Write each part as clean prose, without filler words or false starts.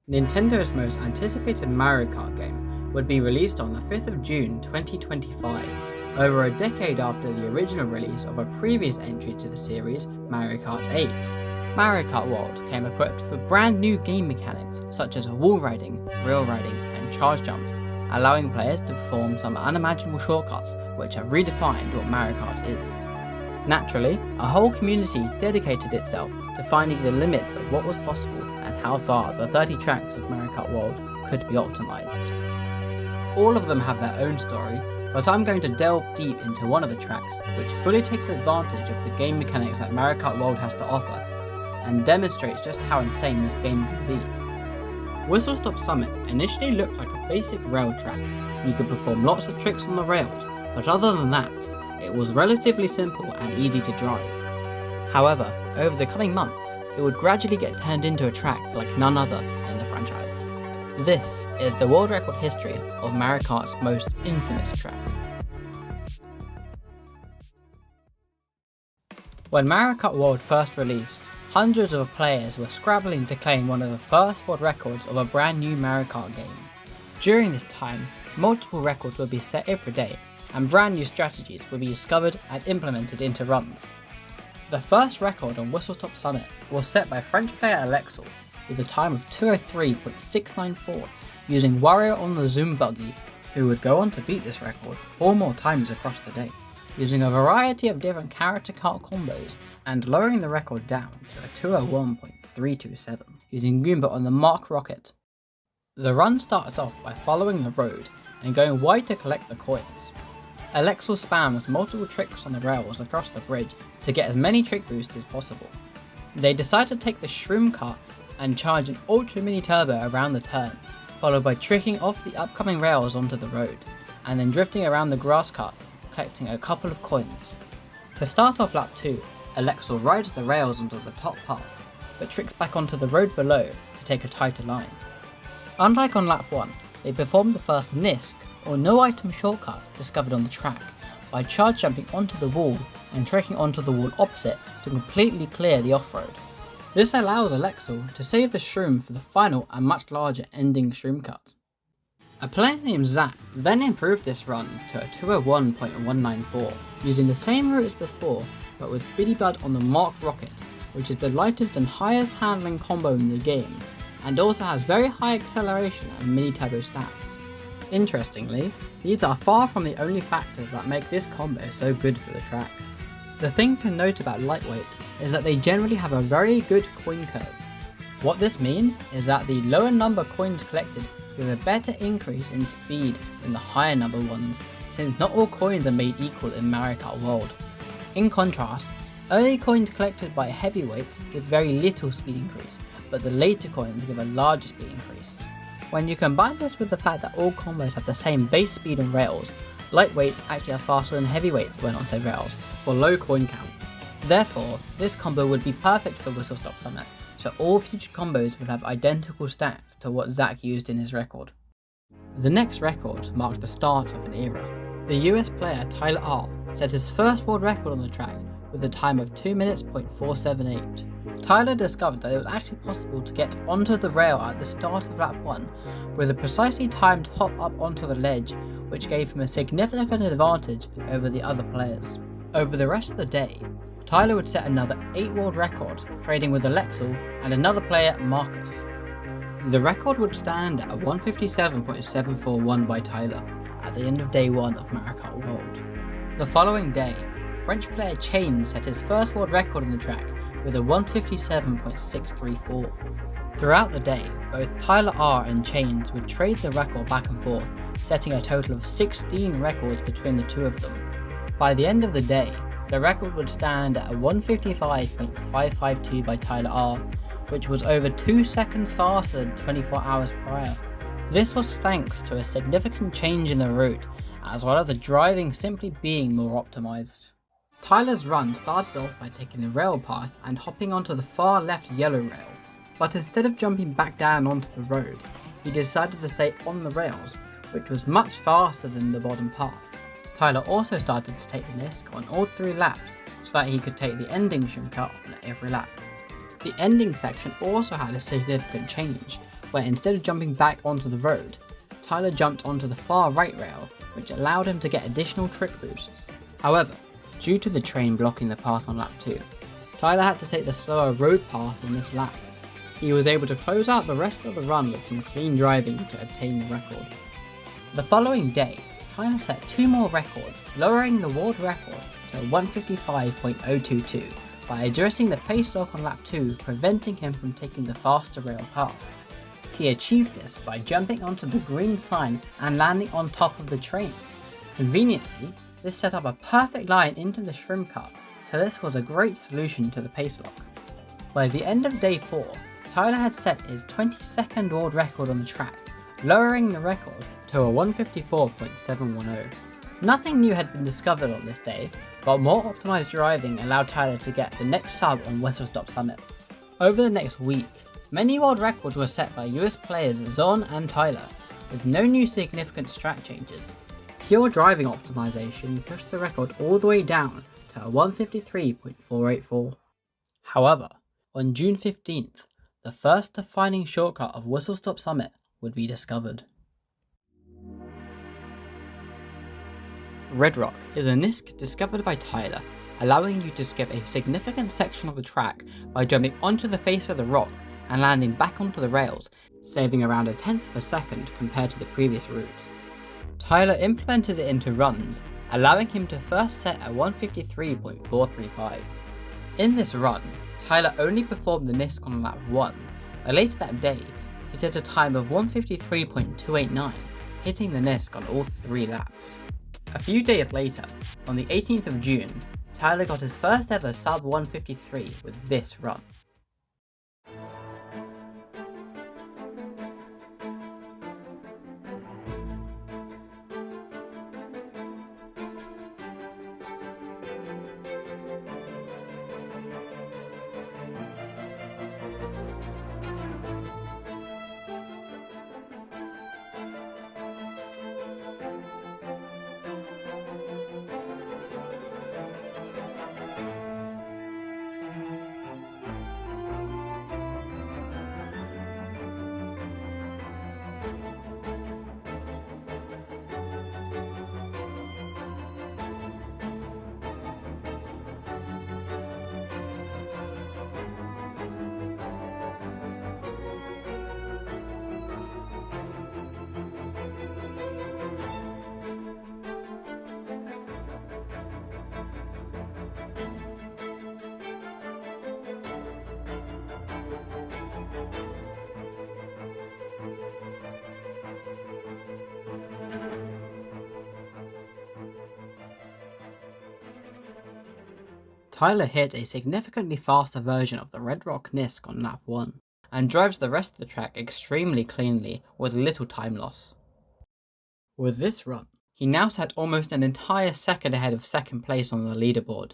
Nintendo's most anticipated Mario Kart game would be released on the 5th of June 2025, over a decade after the original release of a previous entry to the series, Mario Kart 8. Mario Kart World came equipped with brand new game mechanics such as wall riding, rail riding, and charge jumps, allowing players to perform some unimaginable shortcuts which have redefined what Mario Kart is. Naturally, a whole community dedicated itself to finding the limits of what was possible and how far the 30 tracks of Mario Kart World could be optimized. All of them have their own story, but I'm going to delve deep into one of the tracks which fully takes advantage of the game mechanics that Mario Kart World has to offer, and demonstrates just how insane this game can be. Whistlestop Summit initially looked like a basic rail track. You could perform lots of tricks on the rails, but other than that, it was relatively simple and easy to drive. However, over the coming months, it would gradually get turned into a track like none other in the franchise. This is the world record history of Mario Kart's most infamous track. When Mario Kart World first released, hundreds of players were scrabbling to claim one of the first world records of a brand new Mario Kart game. During this time, multiple records would be set every day, and brand new strategies would be discovered and implemented into runs. The first record on Whistlestop Summit was set by French player Alexel with a time of 2:03.694 using Wario on the Zoom buggy, who would go on to beat this record 4 more times across the day, using a variety of different character kart combos and lowering the record down to a 2:01.327 using Goomba on the Mark Rocket. The run starts off by following the road and going wide to collect the coins. Alexel spams multiple tricks on the rails across the bridge to get as many trick boosts as possible. They decide to take the Shroom Kart and charge an ultra mini turbo around the turn, followed by tricking off the upcoming rails onto the road, and then drifting around the grass kart, collecting a couple of coins. To start off lap 2, Alexel rides the rails onto the top path, but tricks back onto the road below to take a tighter line. Unlike on lap 1, they performed the first NISC, or no item shortcut, discovered on the track, by charge jumping onto the wall and tricking onto the wall opposite to completely clear the off-road. This allows Alexel to save the Shroom for the final and much larger ending Shroom cut. A player named Zach then improved this run to a 2:01.194, using the same route as before, but with Biddy Bud on the Mark Rocket, which is the lightest and highest handling combo in the game, and also has very high acceleration and mini turbo stats. Interestingly, these are far from the only factors that make this combo so good for the track. The thing to note about lightweights is that they generally have a very good coin curve. What this means is that the lower number coins collected give a better increase in speed than the higher number ones, since not all coins are made equal in Mario Kart World. In contrast, early coins collected by heavyweights give very little speed increase, but the later coins give a larger speed increase. When you combine this with the fact that all combos have the same base speed on rails, lightweights actually are faster than heavyweights when on said rails, for low coin counts. Therefore, this combo would be perfect for Whistlestop Summit, so all future combos would have identical stats to what Zach used in his record. The next record marked the start of an era. The US player TylerR set his first world record on the track with a time of 2:04.78. Tyler discovered that it was actually possible to get onto the rail at the start of lap 1 with a precisely timed hop up onto the ledge, which gave him a significant advantage over the other players. Over the rest of the day, Tyler would set another 8 world records, trading with Alexel and another player, Marcus. The record would stand at 157.741 by Tyler at the end of day 1 of Mario Kart World. The following day, French player Chains set his first world record on the track with a 157.634. Throughout the day, both TylerR and Chains would trade the record back and forth, setting a total of 16 records between the two of them. By the end of the day, the record would stand at a 155.552 by TylerR, which was over 2 seconds faster than 24 hours prior. This was thanks to a significant change in the route, as well as the driving simply being more optimized. Tyler's run started off by taking the rail path and hopping onto the far left yellow rail, but instead of jumping back down onto the road, he decided to stay on the rails, which was much faster than the bottom path. Tyler also started to take the NISC on all 3 laps so that he could take the ending shortcut on every lap. The ending section also had a significant change, where instead of jumping back onto the road, Tyler jumped onto the far right rail, which allowed him to get additional trick boosts. However, due to the train blocking the path on lap 2, Tyler had to take the slower road path on this lap. He was able to close out the rest of the run with some clean driving to obtain the record. The following day, Tyler set 2 more records, lowering the world record to 155.022 by addressing the pace lock on lap 2, preventing him from taking the faster rail path. He achieved this by jumping onto the green sign and landing on top of the train. Conveniently, this set up a perfect line into the shrimp cut, so this was a great solution to the pace lock. By the end of day 4, Tyler had set his 22nd world record on the track, lowering the record to a 154.710. Nothing new had been discovered on this day, but more optimized driving allowed Tyler to get the next sub on Whistlestop Summit. Over the next week, many world records were set by US players Zon and Tyler, with no new significant strat changes. Pure driving optimization pushed the record all the way down to a 153.484. However, on June 15th, the first defining shortcut of Whistlestop Summit would be discovered. Red Rock is a NISC discovered by Tyler, allowing you to skip a significant section of the track by jumping onto the face of the rock and landing back onto the rails, saving around 1/10 of a second compared to the previous route. Tyler implemented it into runs, allowing him to first set at 153.435. In this run, Tyler only performed the NISC on lap 1, but later that day, he set a time of 153.289, hitting the NISC on all 3 laps. A few days later, on the 18th of June, Tyler got his first ever sub 153 with this run. Tyler hit a significantly faster version of the Red Rock NISC on lap 1, and drives the rest of the track extremely cleanly with little time loss. With this run, he now sat almost an entire second ahead of second place on the leaderboard.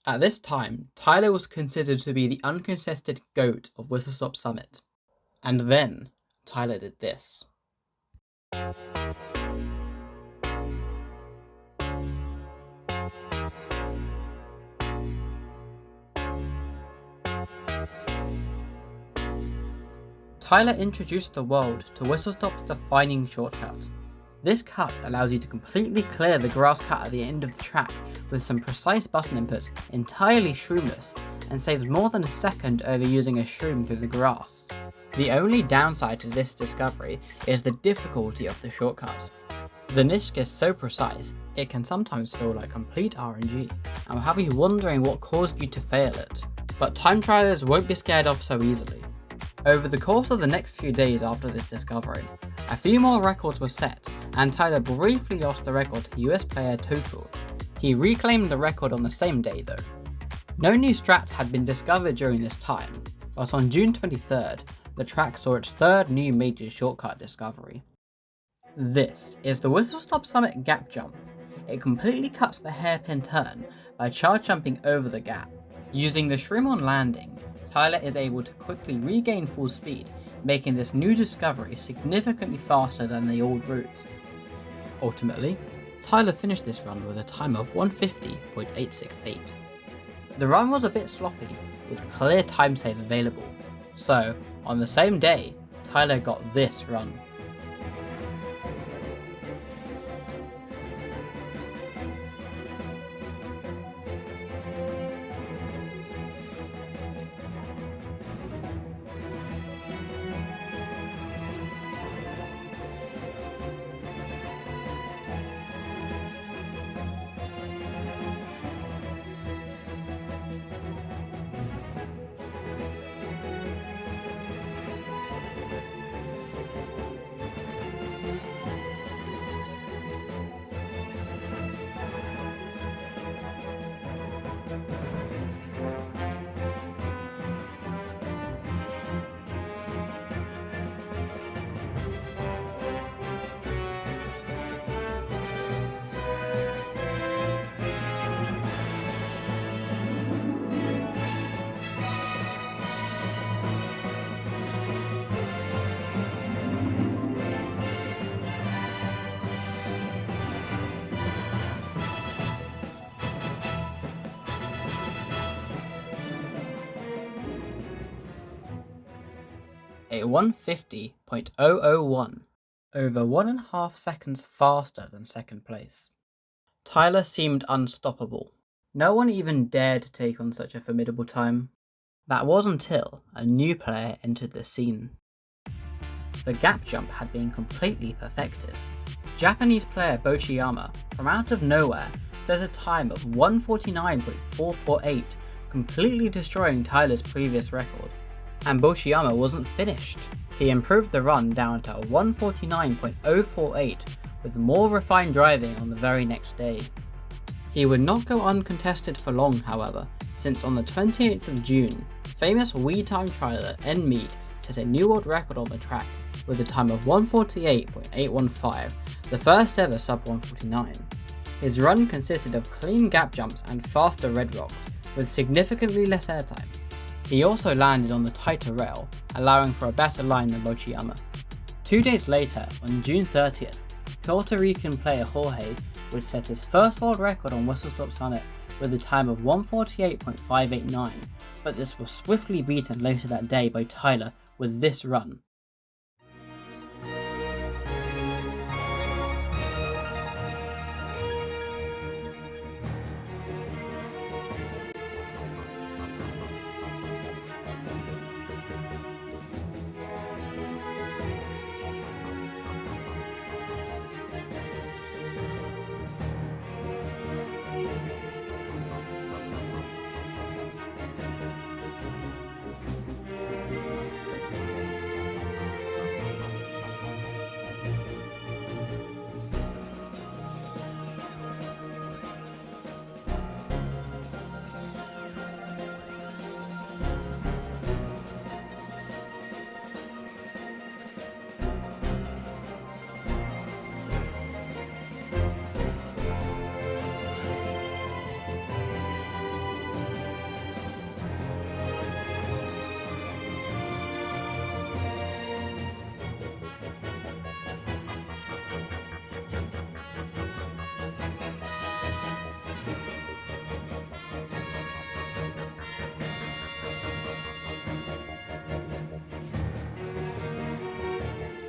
At this time, Tyler was considered to be the uncontested GOAT of Whistlestop Summit. And then, Tyler did this. Tyler introduced the world to Whistlestop's defining shortcut. This cut allows you to completely clear the grass cut at the end of the track with some precise button input, entirely shroomless, and saves more than a second over using a shroom through the grass. The only downside to this discovery is the difficulty of the shortcut. The NISC is so precise, it can sometimes feel like complete RNG, and will have you wondering what caused you to fail it. But time trialers won't be scared off so easily. Over the course of the next few days after this discovery, a few more records were set, and Tyler briefly lost the record to US player Tofu. He reclaimed the record on the same day though. No new strats had been discovered during this time, but on June 23rd, the track saw its third new major shortcut discovery. This is the Whistlestop Summit gap jump. It completely cuts the hairpin turn by charge jumping over the gap. Using the shroom on landing, Tyler is able to quickly regain full speed, making this new discovery significantly faster than the old route. Ultimately, Tyler finished this run with a time of 150.868. The run was a bit sloppy, with clear time save available, so on the same day, Tyler got this run. A 150.001, over 1.5 seconds faster than second place. Tyler seemed unstoppable. No one even dared to take on such a formidable time. That was until a new player entered the scene. The gap jump had been completely perfected. Japanese player Bochiyama, from out of nowhere, set a time of 149.448, completely destroying Tyler's previous record. And Bochiyama wasn't finished. He improved the run down to 149.048 with more refined driving on the very next day. He would not go uncontested for long, however, since on the 28th of June, famous Wii time trialer N-Mead set a new world record on the track with a time of 148.815, the first ever sub 149. His run consisted of clean gap jumps and faster red rocks with significantly less airtime. He also landed on the tighter rail, allowing for a better line than Bochiyama. 2 days later, on June 30th, Puerto Rican player Jorge would set his first world record on Whistlestop Summit with a time of 148.589, but this was swiftly beaten later that day by Tyler with this run.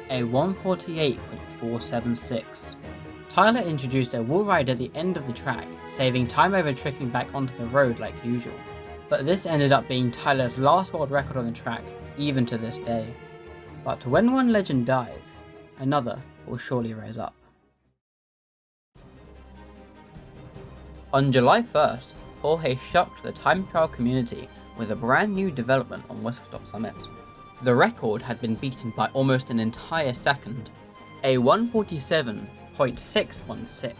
A 148.476. Tyler introduced a wall ride at the end of the track, saving time over tricking back onto the road like usual. But this ended up being Tyler's last world record on the track, even to this day. But when one legend dies, another will surely rise up. On July 1st, Jorge shocked the time trial community with a brand new development on Whistlestop Summit. The record had been beaten by almost an entire second, a 147.616.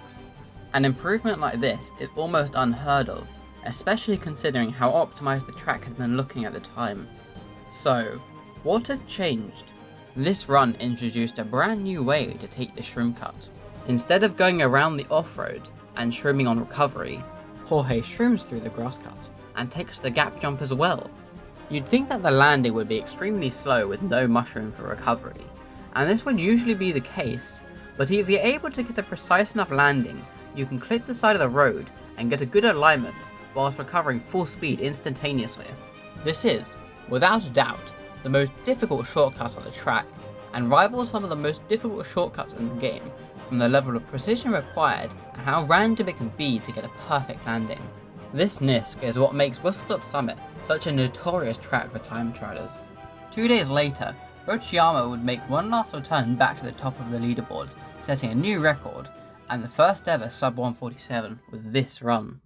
An improvement like this is almost unheard of, especially considering how optimized the track had been looking at the time. So, what had changed? This run introduced a brand new way to take the shroom cut. Instead of going around the off-road and shrooming on recovery, Jorge shrooms through the grass cut and takes the gap jump as well. You'd think that the landing would be extremely slow with no mushroom for recovery, and this would usually be the case, but if you're able to get a precise enough landing, you can clip the side of the road and get a good alignment whilst recovering full speed instantaneously. This is, without a doubt, the most difficult shortcut on the track, and rivals some of the most difficult shortcuts in the game, from the level of precision required and how random it can be to get a perfect landing. This NISC is what makes Whistlestop Summit such a notorious track for time trialers. 2 days later, Rochiyama would make one last return back to the top of the leaderboards, setting a new record, and the first ever sub 147 with this run.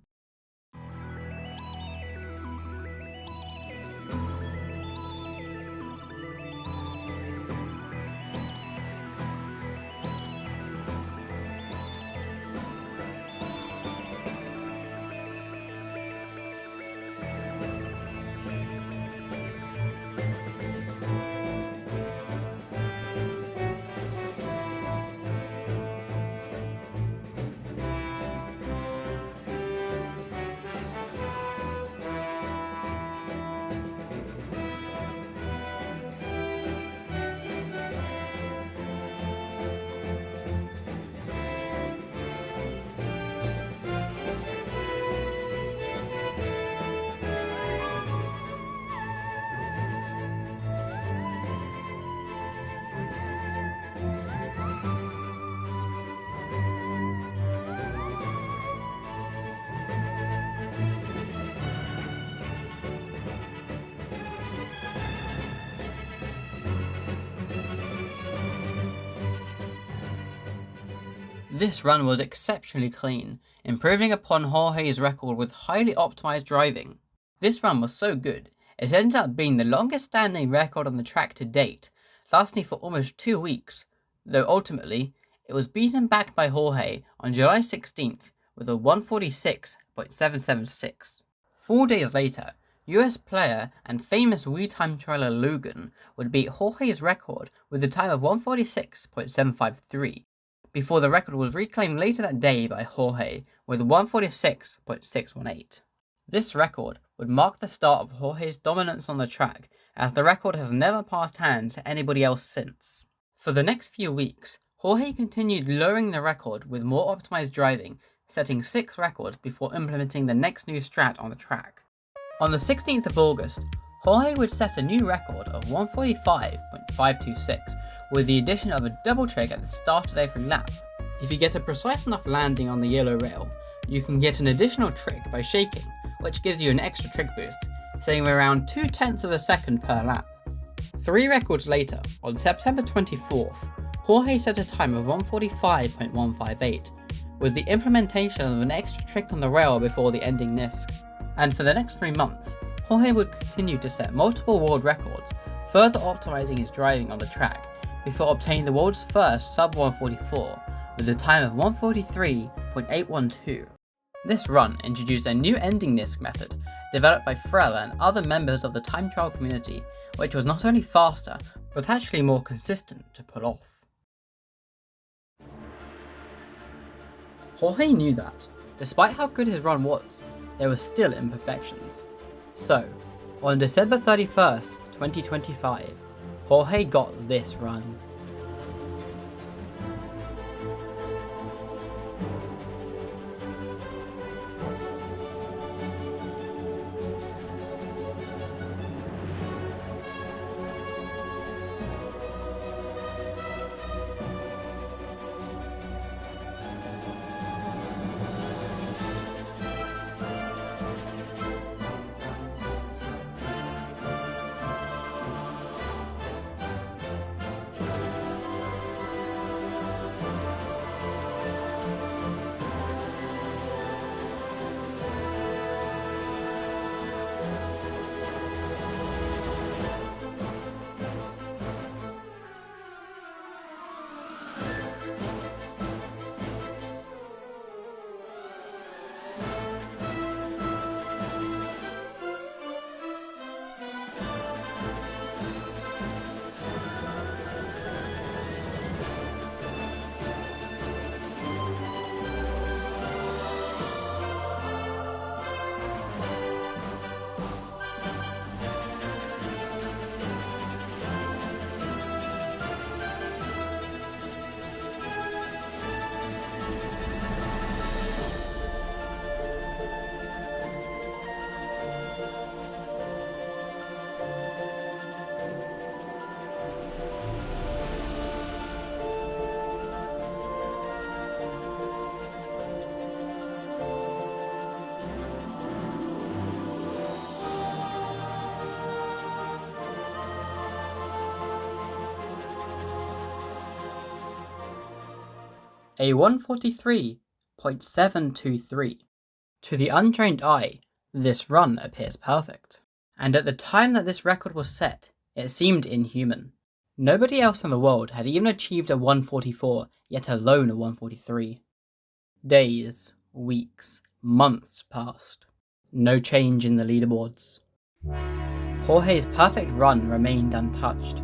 This run was exceptionally clean, improving upon Jorge's record with highly optimized driving. This run was so good, it ended up being the longest standing record on the track to date, lasting for almost 2 weeks, though ultimately, it was beaten back by Jorge on July 16th with a 146.776. 4 days later, US player and famous Wii time trialer Logan would beat Jorge's record with a time of 146.753. Before the record was reclaimed later that day by Jorge with 146.618. This record would mark the start of Jorge's dominance on the track, as the record has never passed hands to anybody else since. For the next few weeks, Jorge continued lowering the record with more optimized driving, setting 6 records before implementing the next new strat on the track. On the 16th of August, Jorge would set a new record of 145.526 with the addition of a double trick at the start of every lap. If you get a precise enough landing on the yellow rail, you can get an additional trick by shaking, which gives you an extra trick boost, saving around 0.2 of a second per lap. 3 records later, on September 24th, Jorge set a time of 145.158, with the implementation of an extra trick on the rail before the ending NISC. And for the next 3 months, Jorge would continue to set multiple world records, further optimizing his driving on the track, before obtaining the world's first sub 144 with a time of 143.812. This run introduced a new ending NISC method developed by Frel and other members of the time trial community, which was not only faster but actually more consistent to pull off. Jorge knew that, despite how good his run was, there were still imperfections. So, on December 31st, 2025, Jorge got this run. a 143.723. To the untrained eye, this run appears perfect. And at the time that this record was set, it seemed inhuman. Nobody else in the world had even achieved a 144, yet alone a 143. Days, weeks, months passed. No change in the leaderboards. Jorge's perfect run remained untouched.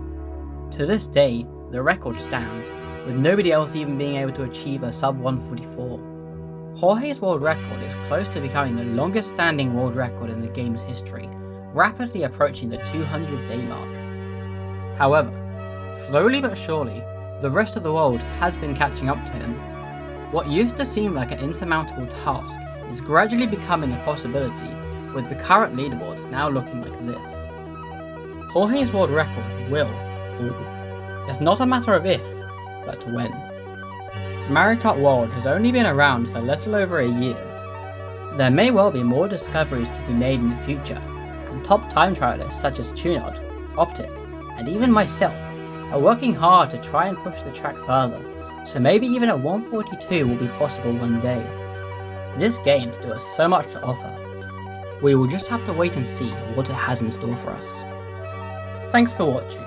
To this day, the record stands, with nobody else even being able to achieve a sub 144. Jorge's world record is close to becoming the longest standing world record in the game's history, rapidly approaching the 200-day mark. However, slowly but surely, the rest of the world has been catching up to him. What used to seem like an insurmountable task is gradually becoming a possibility, with the current leaderboard now looking like this. Jorge's world record will fall. It's not a matter of if, but when. Mario Kart World has only been around for a little over a year. There may well be more discoveries to be made in the future, and top time trialists such as Tunod, Optic, and even myself are working hard to try and push the track further, so maybe even a 142 will be possible one day. This game still has so much to offer. We will just have to wait and see what it has in store for us. Thanks for watching.